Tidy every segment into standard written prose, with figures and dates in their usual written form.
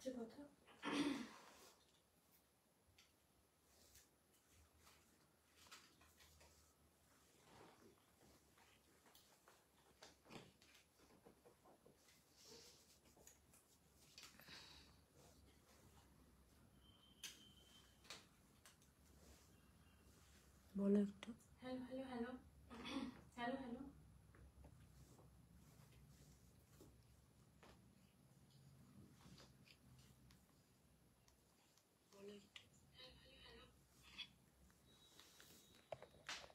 হচ্ছে কথা। বলো একটু। Hello hello hello hello hello.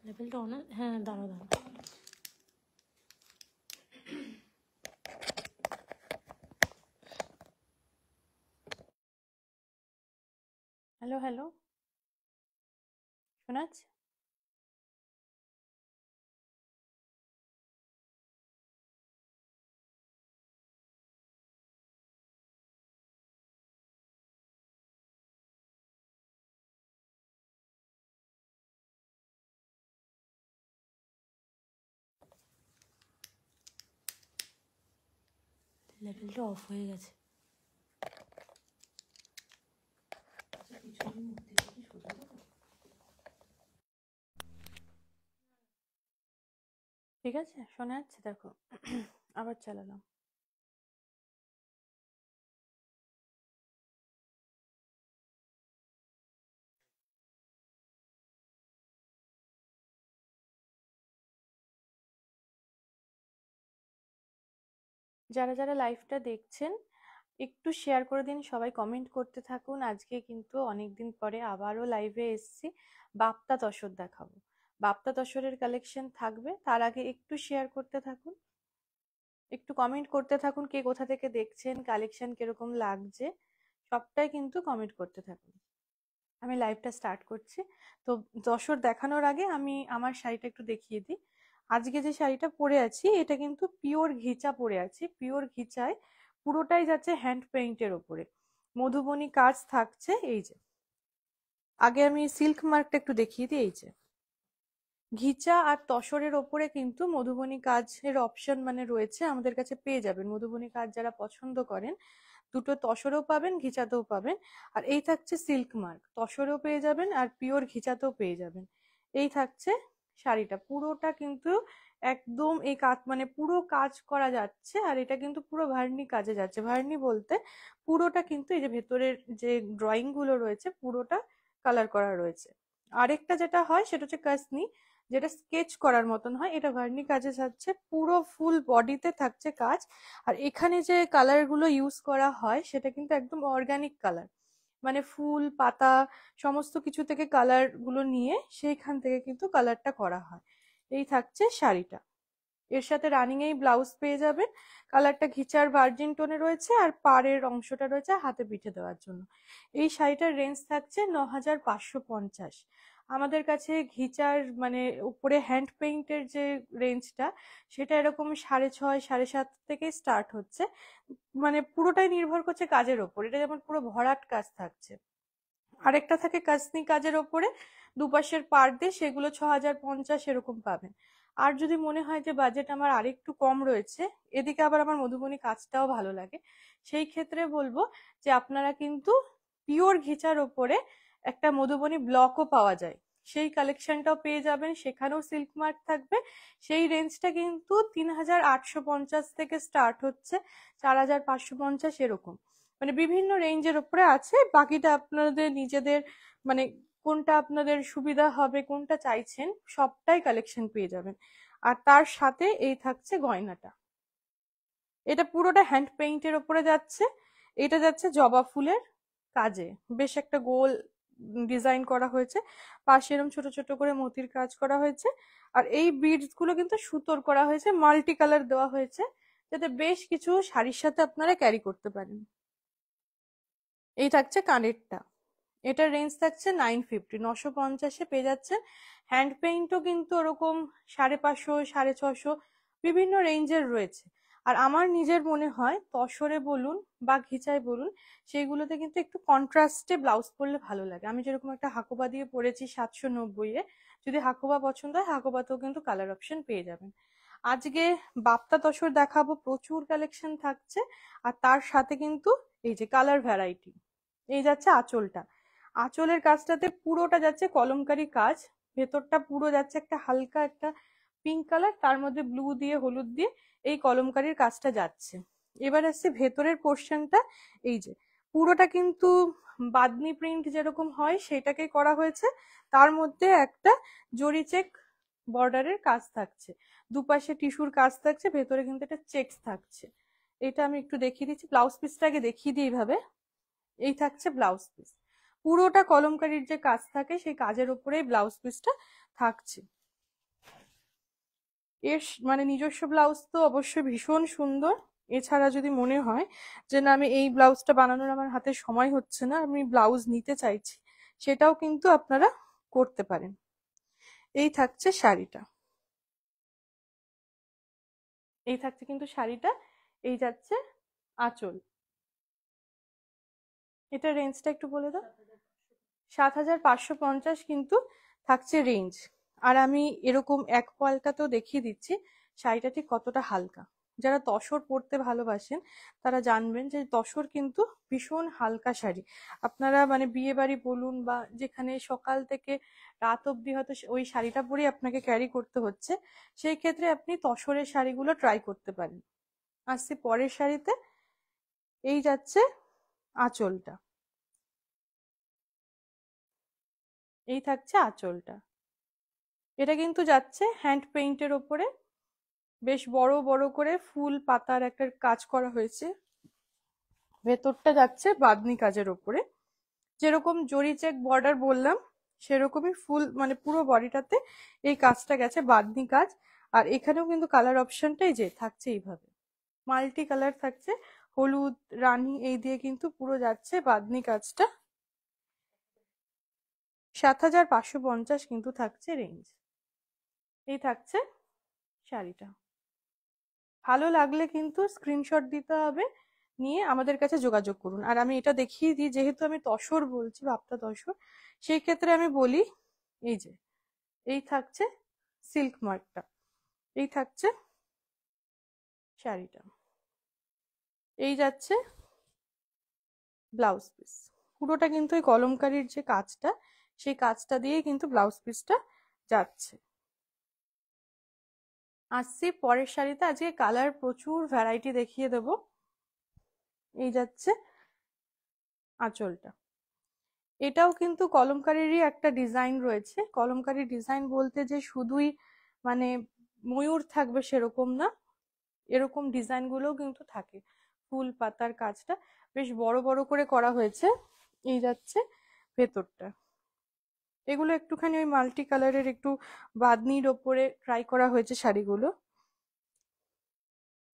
লেভেলটা অন। হ্যাঁ, দাঁড়াও দাঁড়াও। হ্যালো হ্যালো, শোনা যাচ্ছে? লেভেলটা অফ হয়ে গেছে। ঠিক আছে, শোনা যাচ্ছে? দেখো, আবার চালালাম। যারা যারা লাইভটা দেখছেন একটু শেয়ার করে দিন, সবাই কমেন্ট করতে থাকুন। আজকে কিন্তু অনেকদিন পরে আবারও লাইভে এসেছি, বাপ্তা তসর দেখাবো। বাপ্তা তসরের কালেকশন থাকবে, তার আগে একটু শেয়ার করতে থাকুন, একটু কমেন্ট করতে থাকুন, কে কোথা থেকে দেখছেন, কালেকশন কিরকম লাগছে, সবটাই কিন্তু কমেন্ট করতে থাকুন। আমি লাইভটা স্টার্ট করছি। তো যশোর দেখানোর আগে আমি আমার শাড়িটা একটু দেখিয়ে দিই। আজকে যে শাড়িটা পরে আছি এটা কিন্তু পিওর ঘিচা পরে আছি। পিওর ঘিচায় পুরোটাই যাচ্ছে হ্যান্ড পেইন্টের ওপরে, মধুবনী কাজ থাকছে। এই যে আগে আমি সিল্ক মার্কটা একটু দেখিয়ে দিই। এই যে ঘিচা আর তসরের ওপরে কিন্তু মধুবনী কাজের অপশন মানে রয়েছে, আমাদের কাছে পেয়ে যাবেন। মধুবনী কাজ যারা পছন্দ করেন, দুটো তসরেও পাবেন, ঘিচাতেও পাবেন। আর এই থাকছে সিল্ক মার্ক, তসরেও পেয়ে যাবেন আর পিওর ঘিচাতেও পেয়ে যাবেন। এই থাকছে শাড়িটা, পুরোটা কিন্তু একদম এই কাজ মানে পুরো কাজ করা যাচ্ছে। আর এটা কিন্তু পুরো ভার্নি কাজে যাচ্ছে। ভার্নি বলতে পুরোটা কিন্তু এই যে ভেতরের যে ড্রয়িং গুলো রয়েছে পুরোটা কালার করা রয়েছে। আরেকটা যেটা হয় সেটা হচ্ছে কাসনি, যেটা স্কেচ করার মতন হয়, এটা ভার্নি কাজে যাচ্ছে, পুরো ফুল বডিতে থাকছে কাজ। আর এখানে যে কালার গুলো ইউজ করা হয় সেটা কিন্তু একদম অর্গানিক কালার, মানে ফুল পাতা সমস্ত কিছু থেকে কালার গুলো নিয়ে সেইখান থেকে কিন্তু কালারটা করা হয়। এই থাকছে শাড়িটা, এর সাথে রানিং এই ব্লাউজ পেয়ে যাবেন। কালারটা ঘিচার ভার্জিন টোনে রয়েছে আর পাড়ের অংশটা রয়েছে হাতে পিঠে দেওয়ার জন্য। এই শাড়িটার রেঞ্জ থাকছে ৯,৫৫০। আমাদের কাছে ঘিচার মানে উপরে হ্যান্ড পেইন্টের যে রেঞ্জটা সেটা এরকম ৬.৫ ৭.৫ থেকে স্টার্ট হচ্ছে, মানে পুরোটাই নির্ভর করছে কাজের ওপর। এটা যেমন পুরো ভরাট কাজ থাকছে, আরেকটা থাকে কাসনি কাজের ওপরে দুপাশের পাড় দিয়ে, সেগুলো ৬,০৫০ এরকম পাবেন। আর যদি মনে হয় যে বাজেট আমার আরেকটু কম রয়েছে, এদিকে আবার আমার মধুবনী কাজটাও ভালো লাগে, সেই ক্ষেত্রে বলবো যে আপনারা কিন্তু পিওর ঘিচার ওপরে একটা মধুবনী ব্লকও পাওয়া যায়, সেই কালেকশনটাও পেয়ে যাবেন, সেখানেও সিল্ক মার্ক থাকবে। সেই রেঞ্জটা কিন্তু ৩,৮৫০ থেকে স্টার্ট হচ্ছে, ৪,৫৫০ এরকম, মানে বিভিন্ন রেঞ্জের উপরে আছে। বাকিটা আপনাদের নিজেদের মানে কোনটা আপনাদের সুবিধা হবে, কোনটা চাইছেন, সবটাই কালেকশন পেয়ে যাবেন। আর তার সাথে এই থাকছে গয়নাটা, এটা পুরোটা হ্যান্ড পেইন্টের ওপরে যাচ্ছে। এটা যাচ্ছে জবা ফুলের কাজে, বেশ একটা গোল ডিজাইন করা হয়েছে, পাশে এরকম ছোট ছোট করে মতির কাজ করা হয়েছে। আর এই বিডস গুলো কিন্তু সুতোর করা হয়েছে, মাল্টি কালার দেওয়া হয়েছে, যাতে বেশ কিছু শাড়ির সাথে আপনারা ক্যারি করতে পারেন। এই থাকছে কানেরটা, এটার রেঞ্জ থাকছে 950, 950-এ পেয়ে যাচ্ছেন। হ্যান্ড পেইন্টও কিন্তু ওরকম 550, 650 বিভিন্ন রেঞ্জের রয়েছে। আর আমার নিজের মনে হয় তসরে বলুন বা ঘিচায় বলুন, সেইগুলোতে কিন্তু একটু কন্ট্রাস্টে ব্লাউজ পরলে ভালো লাগে। আমি যেরকম একটা হাকোবা দিয়ে পরেছি 790-এ, যদি হাকোবা পছন্দ হয় হাকোবাতেও কিন্তু কালার অপশন পেয়ে যাবেন। আজকে বাপ্তা তসর দেখাবো, প্রচুর কালেকশন থাকছে। আর তার সাথে কিন্তু এই যে কালার ভ্যারাইটি। এই যাচ্ছে আঁচলটা, আঁচলের কাজটাতে পুরোটা যাচ্ছে কলমকারি কাজ, ভেতরটা পুরো যাচ্ছে একটা হালকা একটা পিঙ্ক কালার, তার মধ্যে ব্লু দিয়ে হলুদ দিয়ে এই কলমকারির কাজটা যাচ্ছে। এবার আসছে ভেতরের পোর্শনটা, এই যে পুরোটা কিন্তু বাদনি প্রিন্ট যেরকম হয় সেটাকে করা হয়েছে, তার মধ্যে একটা জরি চেক বর্ডারের কাজ থাকছে, দুপাশে টিস্যুর কাজ থাকছে, ভেতরে কিন্তু একটা চেকস থাকছে। এটা আমি একটু দেখিয়ে দিচ্ছি, ব্লাউজ পিসটা আগে দেখিয়ে দিই এইভাবে। এই থাকছে ব্লাউজ পিস, পুরোটা কলমকারির যে কাজ থাকে সেই কাজের উপরেই ব্লাউজ পিসটা থাকছে। এর মানে নিজস্ব ব্লাউজ তো অবশ্যই ভীষণ সুন্দর। এছাড়া যদি মনে হয় যে না আমি এই ব্লাউজটা বানানোর আমার হাতে সময় হচ্ছে না, আমি ব্লাউজ নিতে চাইছি, সেটাও কিন্তু আপনারা করতে পারেন। এই থাকছে শাড়িটা, এই থাকছে কিন্তু শাড়িটা, এই যাচ্ছে আঁচল। এটা রেঞ্জটা একটু বলে দাও। 7,550 কিন্তু থাকছে রেঞ্জ। আর আমি এরকম এক পাল্টাতেও দেখিয়ে দিচ্ছি শাড়িটা ঠিক কতটা হালকা। যারা তসর পরতে ভালোবাসেন তারা জানবেন যে তসর কিন্তু ভীষণ হালকা শাড়ি। আপনারা মানে বিয়ে বাড়ি বলুন বা যেখানে সকাল থেকে রাত অব্দি হয়তো ওই শাড়িটা পরেই আপনাকে ক্যারি করতে হচ্ছে, সেই ক্ষেত্রে আপনি তসরের শাড়িগুলো ট্রাই করতে পারেন। আসছি পরের শাড়িতে। এই যাচ্ছে আঁচলটা, এই থাকছে আঁচলটা। এটা কিন্তু যাচ্ছে হ্যান্ড পেইন্টের ওপরে, বেশ বড় বড় করে ফুল পাতার একটা কাজ করা হয়েছে, ভেতরটা যাচ্ছে বাঁধনি কাজের ওপরে। যেরকম জরি চেক বর্ডার বললাম সেরকমই ফুল মানে পুরো বডিটাতে এই কাজটা গেছে বাঁধনি কাজ। আর এখানেও কিন্তু কালার অপশনটাই যে থাকছে এইভাবে মাল্টি কালার থাকছে, হলুদ রানী এই দিয়ে কিন্তু পুরো যাচ্ছে বাঁধনি কাজটা। 7,550 কিন্তু থাকছে রেঞ্জ। এই থাকছে শাড়িটা। ভালো লাগলে কিন্তু স্ক্রিনশট দিতে হবে, নিয়ে আমাদের কাছে যোগাযোগ করুন। আর আমি এটা দেখিয়ে দিই, যেহেতু আমি তসর বলছি বাপ্তা তসর, সেই ক্ষেত্রে আমি বলি এই যে এই থাকছে সিল্ক মার্কটা, এই থাকছে শাড়িটা, এই যাচ্ছে ব্লাউজ পিস। পুরোটা কিন্তু এই কলমকারির যে কাজটা সেই কাজটা দিয়ে কিন্তু ব্লাউজ পিসটা যাচ্ছে। আসছি পরের শাড়িতে, আজকে কালার প্রচুর ভ্যারাইটি দেখিয়ে দেব। এই যাচ্ছে আঁচলটা, এটাও কিন্তু কলমকারিরই একটা ডিজাইন রয়েছে। কলমকারি ডিজাইন বলতে যে শুধুই মানে ময়ূর থাকবে সেরকম না, এরকম ডিজাইন গুলোও কিন্তু থাকে। ফুল পাতার কাজটা বেশ বড় বড় করে করা হয়েছে। এই যাচ্ছে ভেতরটা, এগুলো একটুখানি ওই মাল্টি কালারের একটু বাদনির ওপরে ট্রাই করা হয়েছে শাড়িগুলো,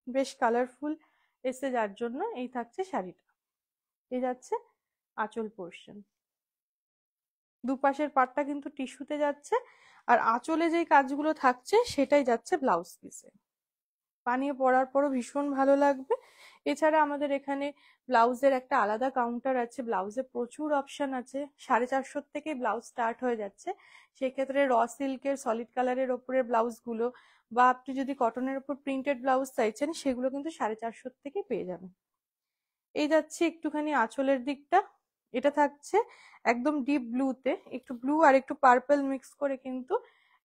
বেশ কালারফুল এসে যার জন্য। এই থাকছে শাড়িটা, এই যাচ্ছে আঁচল পোর্শন, দুপাশের পাটটা কিন্তু টিস্যুতে যাচ্ছে, আর আঁচলে যেই কাজগুলো থাকছে সেটাই যাচ্ছে ব্লাউজ পিসে। বানিয়ে পরার পরও ভীষণ ভালো লাগবে। এছাড়া আমাদের এখানে ব্লাউজের একটা আলাদা কাউন্টার আছে, ব্লাউজে প্রচুর অপশন আছে, 450 থেকে ব্লাউজ স্টার্ট হয়ে যাচ্ছে। সেক্ষেত্রে র সিল্কের সলিড কালারের ওপরের ব্লাউজগুলো বা আপনি যদি কটনের উপর প্রিন্টেড ব্লাউজ চাইছেন সেগুলো কিন্তু 450 থেকে পেয়ে যাবেন। এই যাচ্ছে একটুখানি আঁচলের দিকটা, এটা থাকছে একদম ডিপ ব্লুতে, একটু ব্লু আর একটু পার্পল মিক্স করে কিন্তু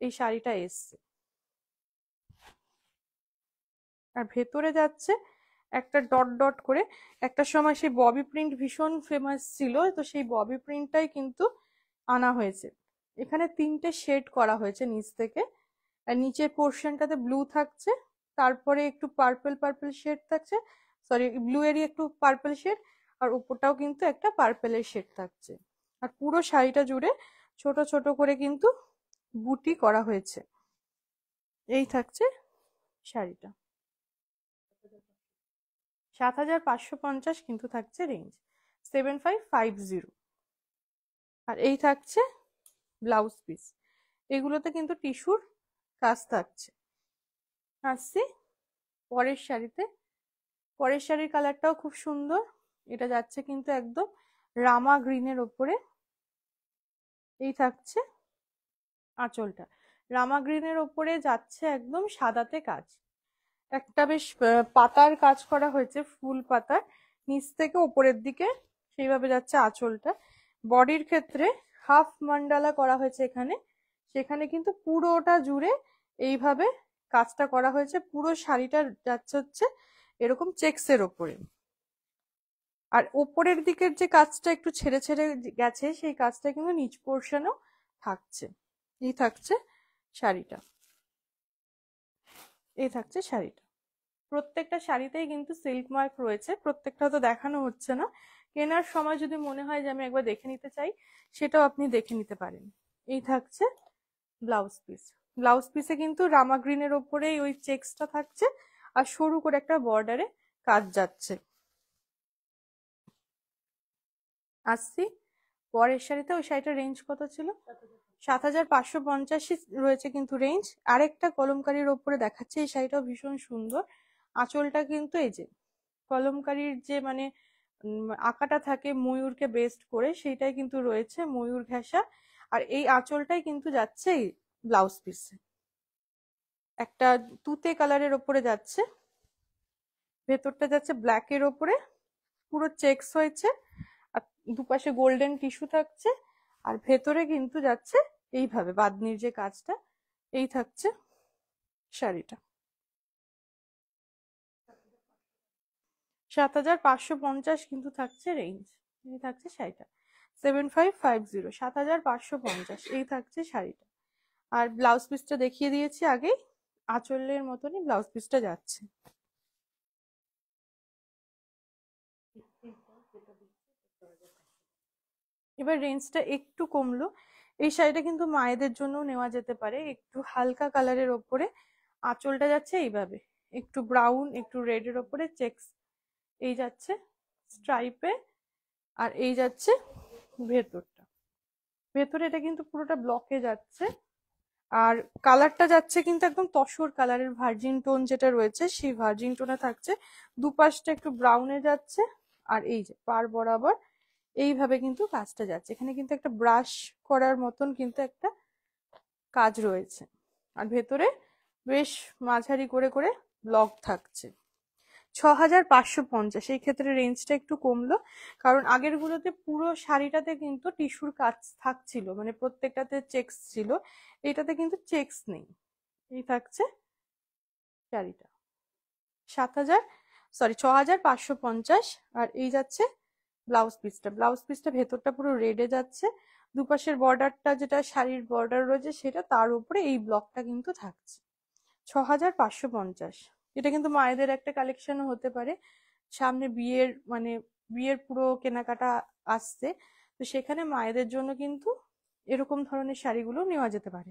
এই শাড়িটা এসছে। আর ভেতরে যাচ্ছে একটা ডট ডট করে, একটা সময় সেই ববি প্রিন্ট ভীষণ ফেমাস ছিল, তো সেই ববি প্রিন্টটাই কিন্তু আনা হয়েছে। এখানে 3টে শেড করা হয়েছে নিচ থেকে, আর নিচের পোর্শনটাতে ব্লু থাকছে, তারপরে একটু পার্পল পার্পল শেড থাকছে, সরি ব্লু এরই একটু পার্পল শেড, আর উপরটাও কিন্তু একটা পার্পলের শেড থাকছে। আর পুরো শাড়িটা জুড়ে ছোট ছোট করে কিন্তু বুটি করা হয়েছে। এই থাকছে শাড়িটা, 7,550 কিন্তু থাকছে রেঞ্জ, 7,550। আর এই থাকছে ব্লাউজ পিস, এগুলোতে কিন্তু টিস্যুর কাজ থাকছে। আসছি পরের শাড়িতে, পরের শাড়ির কালারটাও খুব সুন্দর, এটা যাচ্ছে কিন্তু একদম রামা গ্রিনের ওপরে। এই থাকছে আঁচলটা, রামা গ্রিনের ওপরে যাচ্ছে একদম সাদাতে কাজ, একটা বেশ পাতার কাজ করা হয়েছে ফুল পাতার, নিচ থেকে উপরের দিকে সেইভাবে যাচ্ছে আঁচলটা। বডির ক্ষেত্রে হাফ মান্ডালা করা হয়েছে এখানে, সেখানে কিন্তু পুরোটা জুড়ে এইভাবে কাজটা করা হয়েছে। পুরো শাড়িটা যাচ্ছে হচ্ছে এরকম চেক্সের ওপরে। আর ওপরের দিকের যে কাজটা একটু ছেড়ে ছেড়ে গেছে, সেই কাজটা কিন্তু নিচ পোর্শনও থাকছে। এই থাকছে শাড়িটা, এই থাকছে শাড়িটা। প্রত্যেকটা শাড়িতেই কিন্তু সিল্ক মার্ক রয়েছে, প্রত্যেকটা তো দেখানো হচ্ছে না। কেনার সময় যদি মনে হয় যে আমি একবার দেখে নিতে চাই, সেটাও আপনি দেখে নিতে পারেন। এই থাকছে ব্লাউজ পিস। ব্লাউজ পিসে কিন্তু রামা গ্রিনের ওপরেই ওই চেক্সটা থাকছে, আর সরু করে একটা বর্ডারে কাজ যাচ্ছে। আসছি পরের শাড়িতে। ওই শাড়িটার রেঞ্জ কত ছিল? 7,550 রয়েছে কিন্তু রেঞ্জ। আরেকটা কলমকারীর ওপরে দেখাচ্ছে, এই শাড়িটাও ভীষণ সুন্দর। আঁচলটা কিন্তু এই যে কলমকারীর যে মানে আঁকাটা থাকে ময়ূরকে বেস্ট করে, সেইটাই কিন্তু রয়েছে, ময়ূর ঘেঁষা। আর এই আঁচলটাই কিন্তু যাচ্ছে এই ব্লাউজ পিসে, একটা তুতে কালারের ওপরে যাচ্ছে। ভেতরটা যাচ্ছে ব্ল্যাক এর ওপরে, পুরো চেক্স হয়েছে, আর দুপাশে গোল্ডেন টিস্যু থাকছে। আর ভেতরে কিন্তু যাচ্ছে এইভাবে বাঁধনির যে কাজটা। এই থাকছে শাড়িটা। 7,550 কিন্তু থাকছে রেঞ্জ। এই থাকছে শাড়িটা 7550, 7,550 এই থাকছে শাড়িটা। আর ব্লাউজ পিসটা দেখিয়ে দিয়েছি আগেই, আঁচলের মতনই ব্লাউজ পিসটা যাচ্ছে। এবার রেঞ্জটা একটু কমলো। এই শাড়িটা কিন্তু মায়েদের জন্য নেওয়া যেতে পারে, একটু হালকা কালারের ওপরে। আঁচলটা যাচ্ছে এইভাবে একটু ব্রাউন একটু রেড এর ওপরে চেক্স, এই যাচ্ছে স্ট্রাইপে। আর এই যাচ্ছে ভেতরটা, ভেতরে এটা কিন্তু পুরোটা ব্লকে যাচ্ছে। আর কালারটা যাচ্ছে কিন্তু একদম তসর কালারের, ভার্জিন টোন যেটা রয়েছে সেই ভার্জিন টোনে থাকছে। দুপাশটা একটু ব্রাউনে যাচ্ছে। আর এই যে পার বরাবর এইভাবে কিন্তু কাজটা যাচ্ছে। এখানে কিন্তু একটা ব্রাশ করার মতন কিন্তু একটা কাজ রয়েছে। আর ভেতরে বেশ মাঝারি করে করে ব্লক থাকছে। 6,550, এই ক্ষেত্রে রেঞ্জটা একটু কমলো, কারণ আগের গুলোতে পুরো শাড়িটাতে কিন্তু টিস্যুর কাজ থাকছিল, মানে প্রত্যেকটাতে চেক্স ছিল। এটাতে কিন্তু চেক্স নেই। এই থাকছে শাড়িটা 6,550। আর এই যাচ্ছে ব্লাউজ পিসটা। ব্লাউজ পিসটা ভেতরটা পুরো রেডে যাচ্ছে, দুপাশের বর্ডারটা যেটা শাড়ির বর্ডার রয়েছে সেটা, তার উপরে এই ব্লকটা কিন্তু থাকছে। 6,550। এটা কিন্তু মায়েদের একটা কালেকশনও হতে পারে, সামনে বিয়ের মানে বিয়ের পুরো কেনাকাটা আসছে, তো সেখানে মায়েদের জন্য কিন্তু এরকম ধরনের শাড়িগুলো নেওয়া যেতে পারে।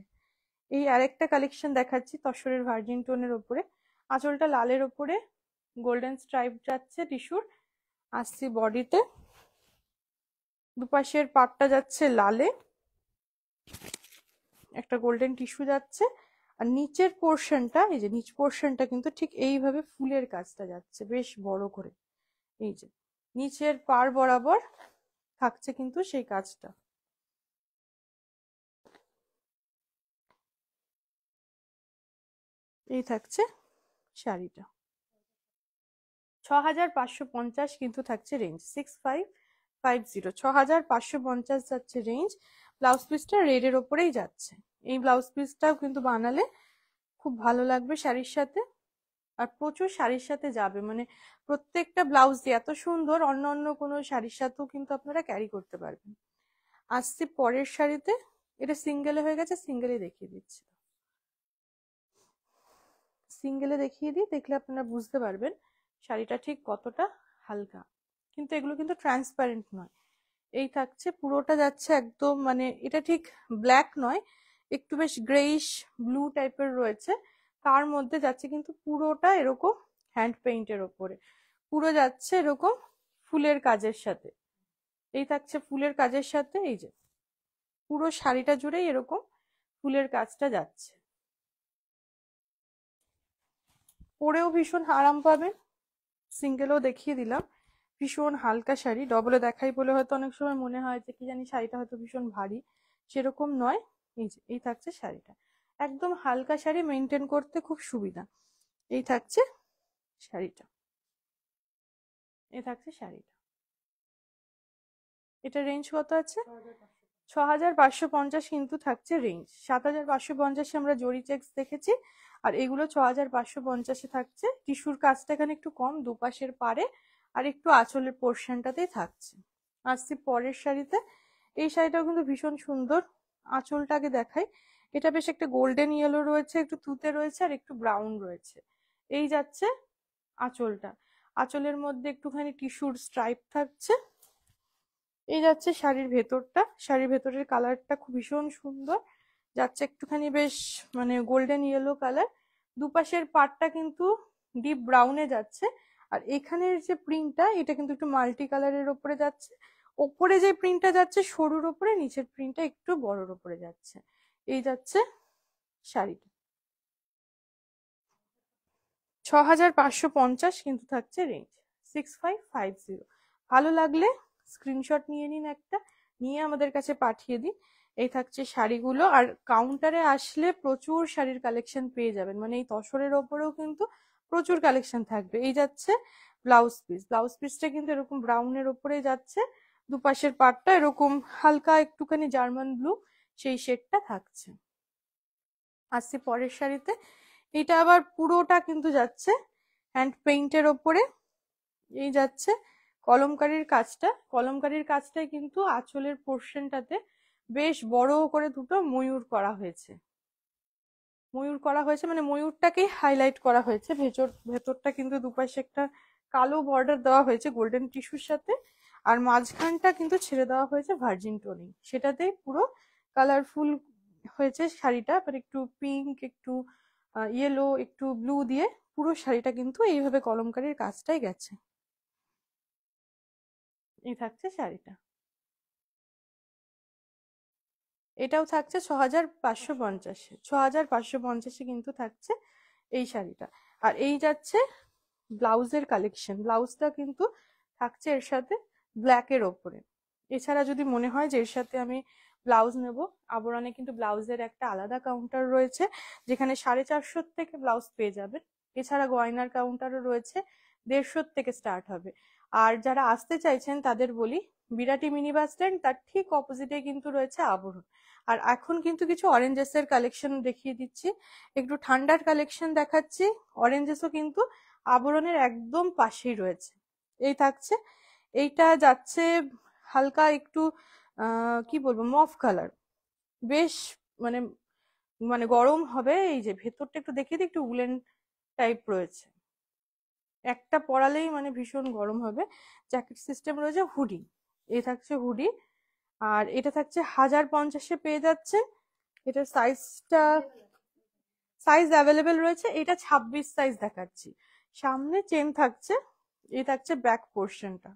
এই আরেকটা কালেকশন দেখাচ্ছি তসরের ভার্জিন টোনের ওপরে। আঁচলটা লালের ওপরে গোল্ডেন স্ট্রাইপ যাচ্ছে টিস্যুর। আসছি বডিতে, দুপাশের পাটটা যাচ্ছে লালে, একটা গোল্ডেন টিস্যু যাচ্ছে। আর নিচের পোর্শনটা, এই যে নিচ পোর্শনটা কিন্তু ঠিক এইভাবে ফুলের কাজটা যাচ্ছে বেশ বড় করে। এই যে নিচের পার বরাবর থাকছে কিন্তু সেই কাজটা। এই থাকছে শাড়িটা। 6,550 কিন্তু থাকছে রেঞ্জ, 6,550, 6,550 যাচ্ছে রেঞ্জ। ব্লাউজ পিসটা রেড এর ওপরেই যাচ্ছে। এই ব্লাউজ পিসটাও কিন্তু বানালে খুব ভালো লাগবে শাড়ির সাথে, আর প্রচুর শাড়ির সাথে যাবে, মানে প্রত্যেকটা ব্লাউজ দিয়ে এত সুন্দর, অন্য অন্য কোনো শাড়ির সাথেও কিন্তু আপনারা ক্যারি করতে পারবেন। আসছি পরের শাড়িতে। এটা সিঙ্গেলে হয়ে গেছে, সিঙ্গেলে দেখিয়ে দিচ্ছি। সিঙ্গেলে দেখিয়ে দিই, দেখলে আপনারা বুঝতে পারবেন শাড়িটা ঠিক কতটা হালকা। কিন্তু এগুলো কিন্তু ট্রান্সপারেন্ট নয়। এই থাকছে পুরোটা যাচ্ছে একদম, মানে এটা ঠিক ব্ল্যাক নয়, একটু বেশ গ্রেইশ ব্লু টাইপের রয়েছে। তার মধ্যে যাচ্ছে কিন্তু পুরোটা এরকম হ্যান্ড পেইন্টের ওপরে, পুরো যাচ্ছে এরকম ফুলের কাজের সাথে। এই থাকছে ফুলের কাজের সাথে, এই যে পুরো শাড়িটা জুড়েই এরকম ফুলের কাজটা যাচ্ছে। পরেও ভীষণ আরাম পাবেন। সিঙ্গেলও দেখিয়ে দিলাম, ভীষণ হালকা শাড়ি। ডবলে দেখাই বলে হয়তো অনেক সময় মনে হয় যে কি জানি শাড়িটা হয়তো ভীষণ ভারী, সেরকম নয়। এই যে এই থাকছে শাড়িটা, একদম হালকা শাড়ি, মেনটেন করতে খুব সুবিধা। এই থাকছে শাড়িটা। এই থাকছে শাড়িটা। এটা রেঞ্জ কত আছে? 6550 কিন্তু থাকছে রেঞ্জ। 7550 আমরা জরি চেক্স দেখেছি, আর এগুলো 6550 থাকছে। টিস্যুর কাজটা এখানে একটু কম, দুপাশের পারে আর একটু আঁচলের পোর্শনটাতেই থাকছে। আসছি পরের শাড়িতে। এই শাড়িটাও কিন্তু ভীষণ সুন্দর। আঁচলটাকে দেখাই। এটা বেশ একটা গোল্ডেন ইয়েলো রয়েছে, একটু তুতে রয়েছে আর একটু ব্রাউন রয়েছে। এই যাচ্ছে আঁচলটা। আঁচলের মধ্যে একটুখানি টিস্যুর স্ট্রাইপ থাকছে। এই যাচ্ছে শাড়ির ভেতরটা। শাড়ির ভেতরের কালারটা খুব ভীষণ সুন্দর, যাচ্ছে একটুখানি বেশ মানে গোল্ডেন ইয়েলো কালার। দুপাশের পাটটা কিন্তু ডিপ ব্রাউনে যাচ্ছে। আর এখানের যে প্রিন্টটা, এটা কিন্তু একটু মাল্টি কালারের ওপরে যাচ্ছে। ওপরে যে প্রিন্টটা যাচ্ছে সরুর ওপরে, নিচের প্রিন্টটা একটু বড়র ওপরে যাচ্ছে। এই যাচ্ছে শাড়িটা। 6550 কিন্তু থাকছে রেঞ্জ। 6550। ভালো লাগলে স্ক্রিনশট নিয়ে নিন একটা, নিয়ে আমাদের কাছে পাঠিয়ে দিন। এই থাকছে শাড়িগুলো। আর কাউন্টারে আসলে প্রচুর শাড়ির কালেকশন পেয়ে যাবেন, মানে এই তসরের ওপরেও কিন্তু প্রচুর কালেকশন থাকবে। এই যাচ্ছে ব্লাউজ পিস। ব্লাউজ পিসটা কিন্তু এরকম ব্রাউনের ওপরে যাচ্ছে। দুপাশের পাটটা এরকম হালকা একটুখানি জার্মান ব্লু, সেই শেডটা থাকছে। আসছি পরের শাড়িতে। এটা আবার পুরোটা কিন্তু যাচ্ছে হ্যান্ড পেইন্টের ওপরে। এই যাচ্ছে কলমকারীর কাজটা। কলমকারীর কাজটাই কিন্তু আঁচলের পোর্শনটাতে বেশ বড় করে দুটো ময়ূর করা হয়েছে। ময়ূর করা হয়েছে মানে ময়ূরটাকেই হাইলাইট করা হয়েছে। ভেতরটা কিন্তু দুপাশে একটা কালো বর্ডার দেওয়া হয়েছে গোল্ডেন টিস্যুর সাথে, আর মাঝখানটা কিন্তু ছেড়ে দেওয়া হয়েছে ভার্জিন টোনিং। সেটাতেই পুরো কালারফুল হয়েছে শাড়িটা, মানে একটু পিঙ্ক, একটু ইয়েলো, একটু ব্লু দিয়ে পুরো শাড়িটা কিন্তু এইভাবে কলমকারীর কাজটাই গেছে। এই থাকছে শাড়িটা। এটাও থাকছে 6550। 6550 কিন্তু থাকছে এই শাড়িটা। আর এই যাচ্ছে ব্লাউজের কালেকশন। ব্লাউজটা কিন্তু থাকছে এর সাথে ব্ল্যাকের ওপরে। এছাড়া যদি মনে হয় যে এর সাথে আমি ব্লাউজ নেব, আবরণে কিন্তু ব্লাউজের একটা আলাদা কাউন্টার রয়েছে, যেখানে 450 থেকে ব্লাউজ পেয়ে যাবেন। এছাড়া গয়নার কাউন্টারও রয়েছে, 150 থেকে স্টার্ট হবে। আর যারা আসতে চাইছেন তাদের বলি, বিরাটি মিনি বাস স্ট্যান্ড তার ঠিক অপোজিটে কিন্তু রয়েছে আবরণ। আর এখন কিন্তু কিছু অরেঞ্জেসের কালেকশন দেখিয়ে দিচ্ছি, একটু ঠান্ডার কালেকশন দেখাচ্ছি। অরেঞ্জেসও কিন্তু আবরণের একদম পাশেই রয়েছে। এই থাকছে। এইটা যাচ্ছে হালকা একটু কি বলবো, মফ কালার। বেশ মানে মানে গরম হবে। এই যে ভেতরটা একটু দেখিয়ে দিই, একটু উলেন টাইপ রয়েছে। একটা পরালেই মানে ভীষণ গরম হবে। জ্যাকেট সিস্টেম রয়েছে। হুডি। এই থাকছে হুডি। আর এটা থাকছে 1050 পেয়ে যাচ্ছে। এটার সাইজ অ্যাভেলেবেল রয়েছে। এটা 26 সাইজ দেখাচ্ছি। সামনে চেন থাকছে। এই থাকছে ব্যাক পোর্শনটা।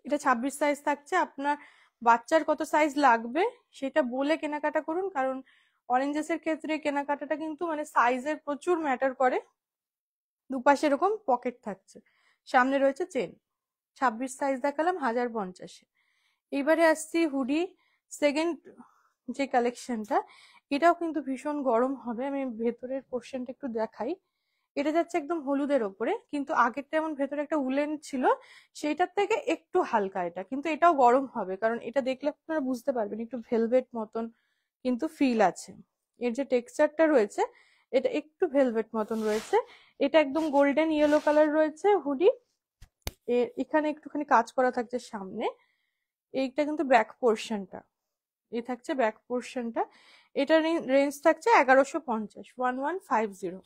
এটা 26 সাইজ থাকছে। আপনার বাচ্চার কত সাইজ লাগবে সেটা বলে কেনাকাটা করুন, কারণ অরেঞ্জেসের ক্ষেত্রে কেনাকাটাটা কিন্তু মানে সাইজের প্রচুর ম্যাটার করে। দুপাশে এরকম পকেট থাকছে, সামনে রয়েছে চেন। 26 সাইজ দেখালাম 1050। এইবারে আসছি হুডি সেকেন্ড যে কালেকশনটা। এটাও কিন্তু ভীষণ গরম হবে। আমি ভেতরের পোর্শনটা একটু দেখাই। এটা যাচ্ছে একদম হলুদের ওপরে, কিন্তু আগেরটা যেমন ভেতরে একটা উলেন ছিল, সেইটার থেকে একটু হালকা এটা, কিন্তু এটাও গরম হবে, কারণ এটা দেখলে আপনারা বুঝতে পারবেন একটু ভেলভেট মতন কিন্তু ফিল আছে। এর যে টেক্সচারটা রয়েছে এটা একটু ভেলভেট মতন রয়েছে। এটা একদম গোল্ডেন ইয়েলো কালার রয়েছে হুডি। এখানে একটুখানি কাজ করা থাকছে সামনে। এইটা কিন্তু ব্যাক পোর্শনটা। এই থাকছে ব্যাক পোর্শনটা। এটার রেঞ্জ থাকছে 1150। 1150।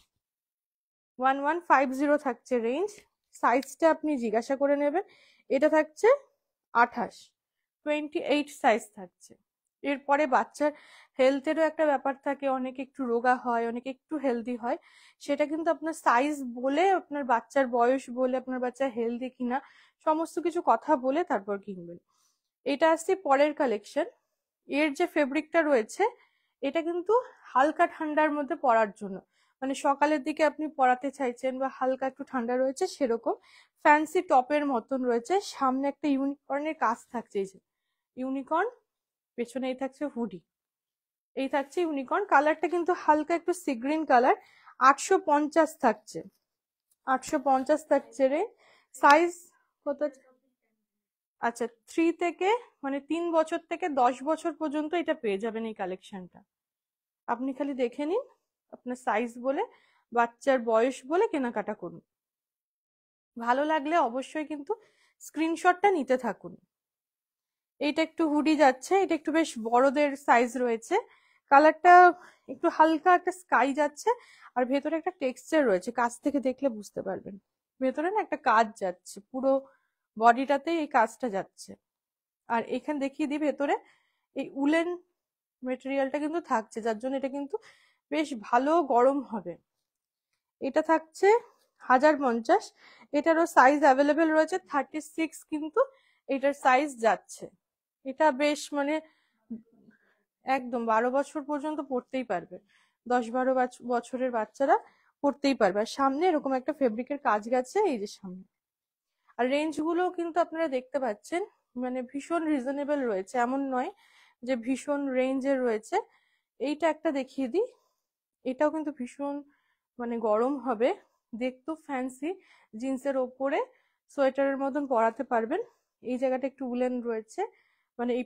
1150 থাকছে রেঞ্জ। সাইজটা আপনি জিজ্ঞাসা করে নেবেন। এটা থাকছে 28, 28 সাইজ থাকছে। এরপরে বাচ্চার হেলথেরও একটা ব্যাপার থাকে, অনেকে একটু রোগা হয়, অনেকে একটু হেলদি হয়। সেটা কিন্তু আপনার সাইজ বলে, আপনার বাচ্চার বয়স বলে, আপনার বাচ্চা হেলদি কিনা সমস্ত কিছু কথা বলে তারপর কিনবেন। এটা আসছে পরের কালেকশন। এর যে ফেব্রিকটা রয়েছে এটা কিন্তু হালকা ঠান্ডার মধ্যে পরার জন্য, মানে সকালের দিকে আপনি পরাতে চাইছেন বা হালকা একটু ঠান্ডা রয়েছে সেরকম ফ্যান্সি টপের মতন রয়েছে। সামনে একটা ইউনিকর্নের কাজ থাকছে, এই যে ইউনিকর্ন। পেছনে এই থাকছে হুডি। এই থাকছে ইউনিকর্ন। কালারটা কিন্তু হালকা একটু সি গ্রিন কালার। 850 থাকছে। 850 থাকছে রে। সাইজ কত? আচ্ছা 3 থেকে মানে 3 বছর থেকে 10 বছর পর্যন্ত এটা পেয়ে যাবেন এই কালেকশনটা। আপনি খালি দেখে নিন, আপনার সাইজ বলে বাচ্চার বয়স বলে কেনাকাটা করুন। ভালো লাগলে অবশ্যই কিন্তু স্ক্রিনশটটা নিতে থাকুন। এইটা একটু হুডি যাচ্ছে, এটা একটু বেশ বড়দের সাইজ রয়েছে, কালারটা একটু হালকা একটা স্কাই যাচ্ছে, আর ভেতরে একটা টেক্সচার রয়েছে, কাছ থেকে দেখলে বুঝতে পারবেন। ভেতরে না একটা কাজ যাচ্ছে, পুরো বডিটাতে এই কাজটা যাচ্ছে। আর এখানে দেখিয়ে দিই, ভেতরে এই উলেন মেটেরিয়ালটা কিন্তু থাকছে, যার জন্য এটা কিন্তু বেশ ভালো গরম হবে। এটা থাকছে 1050। এটারও সাইজ অ্যাভেলেবেল রয়েছে 36, কিন্তু এটার সাইজ যাচ্ছে। এটা বেশ মানে একদম 12 বছর পর্যন্ত পড়তেই পারবে, 10-12 বছরের বাচ্চারা পড়তেই পারবে। আর সামনে এরকম একটা ফেব্রিকের কাজ গেছে এই যে সামনে। আর রেঞ্জ গুলো কিন্তু আপনারা দেখতে পাচ্ছেন, মানে ভীষণ রিজনেবল রয়েছে, এমন নয় যে ভীষণ রেঞ্জের রয়েছে। এইটা একটা দেখিয়ে দিই, এটাও কিন্তু ভীষণ মানে গরম হবে, দেখতেও ফ্যান্সি, জিন্সের ওপরে সোয়েটারের মতন পরাতে পারবেন। এই জায়গাটা একটু উলেন রয়েছে, মানে এই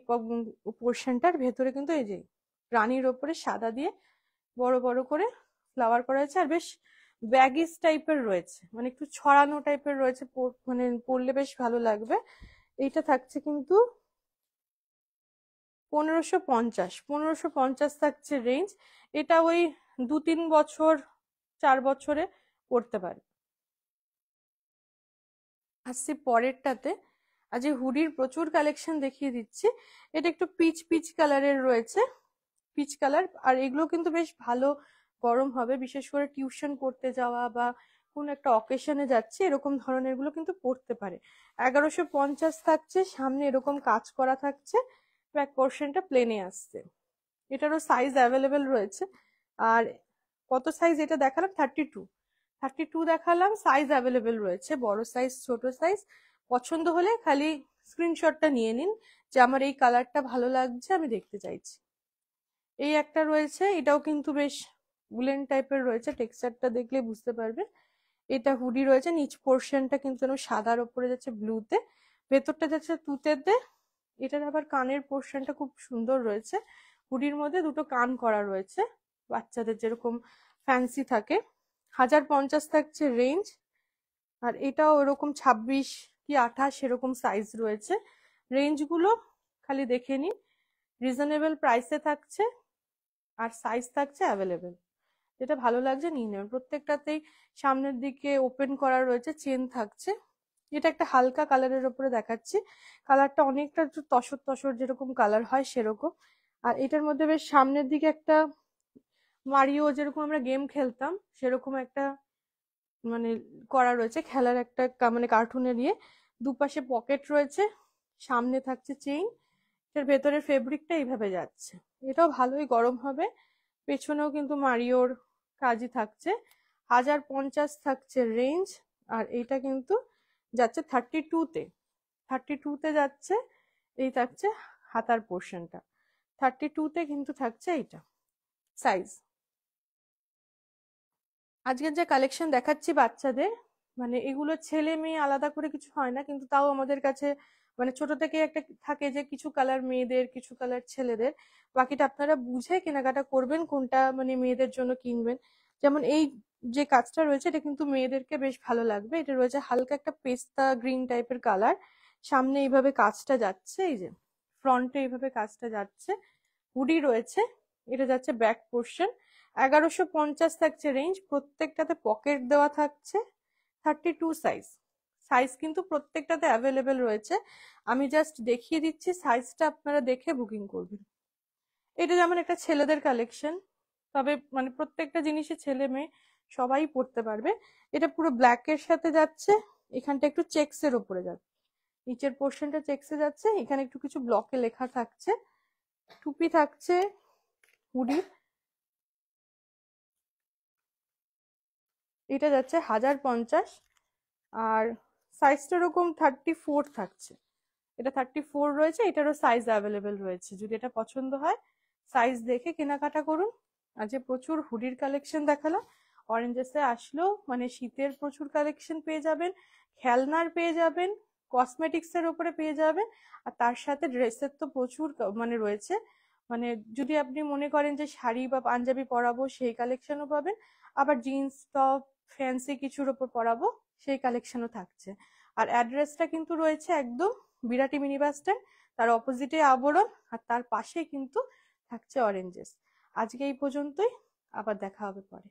পোর্শনটার ভেতরে কিন্তু এই যে রানীর ওপরে সাদা দিয়ে বড় বড় করে ফ্লাওয়ার করা হয়েছে, আর বেশ ব্যাগিস টাইপের রয়েছে, মানে একটু ছড়ানো টাইপের রয়েছে, মানে পরলে বেশ ভালো লাগবে। এইটা থাকছে কিন্তু 1550 থাকছে রেঞ্জ। এটা ওই 2-3 বছর 4 বছরে পড়তে পারে। আসছি পরেরটাতে। আজ হুডির প্রচুর কালেকশন দেখিয়ে দিচ্ছি। এটা একটু পিচ পিচ কালারের রয়েছে, পিচ কালার, আর এগুলো কিন্তু বেশ ভালো গরম হবে, বিশেষ করে টিউশন করতে যাওয়া বা কোন একটা অকেশনে যাচ্ছে এরকম ধরনের গুলো কিন্তু পড়তে পারে। 1150 থাকছে, সামনে এরকম কাজ করা থাকছে, ব্যাক পোর্শনটা প্লেনে আসছে। এটারও সাইজ অ্যাভেলেবেল রয়েছে। আর কত সাইজ এটা দেখালাম? 32 দেখালাম, সাইজ অ্যাভেলেবেল রয়েছে, বড় সাইজ ছোট সাইজ। পছন্দ হলে খালি স্ক্রিনশটটা নিয়ে নিন যে আমার এই কালারটা ভালো লাগছে, আমি দেখতে চাইছি। এই একটা রয়েছে, এটাও কিন্তু বেশ উলেন টাইপের রয়েছে, টেক্সচারটা দেখলে বুঝতে পারবে। এটা হুডি রয়েছে, নিচ পোর্শনটা কিন্তু সাদার ওপরে যাচ্ছে ব্লুতে, ভেতরটা যাচ্ছে তুতেতে। এটার আবার কানের পোর্শনটা খুব সুন্দর রয়েছে, হুডির মধ্যে দুটো কান করা রয়েছে, বাচ্চাদের যেরকম ফ্যান্সি থাকে। 1050 থাকছে রেঞ্জ। আর এটাও ওরকম 26 কি 28 এরকম সাইজ রয়েছে। রেঞ্জগুলো খালি দেখে নিন, রিজনেবল প্রাইসে থাকছে, আর সাইজ থাকছে অ্যাভেলেবেল। যেটা ভালো লাগছে নিয়ে নেবেন। প্রত্যেকটাতেই সামনের দিকে ওপেন করা রয়েছে, চেন থাকছে। এটা একটা হালকা কালারের ওপরে দেখাচ্ছি, কালারটা অনেকটা একটু তসর তসর যেরকম কালার হয় সেরকম। আর এটার মধ্যে বেশ সামনের দিকে একটা মারিও যেরকম আমরা গেম খেলতাম সেরকম একটা মানে করা রয়েছে, খেলার একটা মানে কার্টুনের ইয়ে। দুপাশে পকেট রয়েছে, সামনে থাকছে চেইন, এর ভেতরের ফেব্রিকটা এইভাবে যাচ্ছে। এটাও ভালোই গরম হবে, পেছনেও কিন্তু মারিওর কাজই থাকছে। 1050 থাকছে রেঞ্জ। আর এইটা কিন্তু যাচ্ছে 32তে যাচ্ছে। এই থাকছে হাতার পোর্শনটা, 32তে কিন্তু থাকছে এইটা সাইজ। আজকের যে কালেকশন দেখাচ্ছি বাচ্চাদের, মানে এগুলো ছেলে মেয়ে আলাদা করে কিছু হয় না, কিন্তু তাও আমাদের কাছে মানে ছোট থেকে একটা থাকে যে কিছু কালার মেয়েদের, কিছু কালার ছেলেদের। বাকিটা আপনারা বুঝে কেনাকাটা করবেন কোনটা মানে মেয়েদের জন্য কিনবেন। যেমন এই যে কাজটা রয়েছে এটা কিন্তু মেয়েদেরকে বেশ ভালো লাগবে। এটা রয়েছে হালকা একটা পেস্তা গ্রিন টাইপের কালার, সামনে এইভাবে কাজটা যাচ্ছে, এই যে ফ্রন্টে এইভাবে কাজটা যাচ্ছে। হুডি রয়েছে, এটা যাচ্ছে ব্যাক পোর্শন। 1150 থাকছে রেঞ্জ, প্রত্যেকটাতে পকেট দেওয়া থাকছে। 32 সাইজ, সাইজ কিন্তু প্রত্যেকটাতে অ্যাভেলেবেল রয়েছে। আমি জাস্ট দেখিয়ে দিচ্ছি, সাইজটা আপনারা দেখে বুকিং করবেন। এটা যেমন একটা ছেলেদের কালেকশন, তবে মানে প্রত্যেকটা জিনিসে ছেলে মেয়ে সবাই পড়তে পারবে। এটা পুরো ব্ল্যাকের সাথে যাচ্ছে, এখানটা একটু চেকস এর উপরে যাচ্ছে, নিচের পোর্শনটা চেকসে যাচ্ছে, এখানে একটু কিছু ব্লকে লেখা থাকছে। টুপি থাকছে হুডি, এটা যাচ্ছে 1050। আর সাইজটা এরকম 34 থাকছে, এটা 34 রয়েছে, এটারও সাইজ অ্যাভেলেবেল রয়েছে। যদি এটা পছন্দ হয় সাইজ দেখে কেনাকাটা করুন। আজকে প্রচুর হুডির কালেকশন দেখালাম, অরেঞ্জেসে আসলেও মানে শীতের প্রচুর কালেকশন পেয়ে যাবেন, খেলনার পেয়ে যাবেন, কসমেটিক্সের ওপরে পেয়ে যাবেন, আর তার সাথে ড্রেসের তো প্রচুর মানে রয়েছে। মানে যদি আপনি মনে করেন যে শাড়ি বা পাঞ্জাবি পরাবো সেই কালেকশনও পাবেন, আবার জিন্স টপ ফ্যান্সি কিছুর ওপর পরাবো সেই কালেকশনও থাকছে। আর অ্যাড্রেসটা কিন্তু রয়েছে একদম বিরাটি মিনি বাস স্ট্যান্ড, তার অপোজিটে আবরণ, আর তার পাশে কিন্তু থাকছে অরেঞ্জেস। আজকে এই পর্যন্তই, আবার দেখা হবে পরে।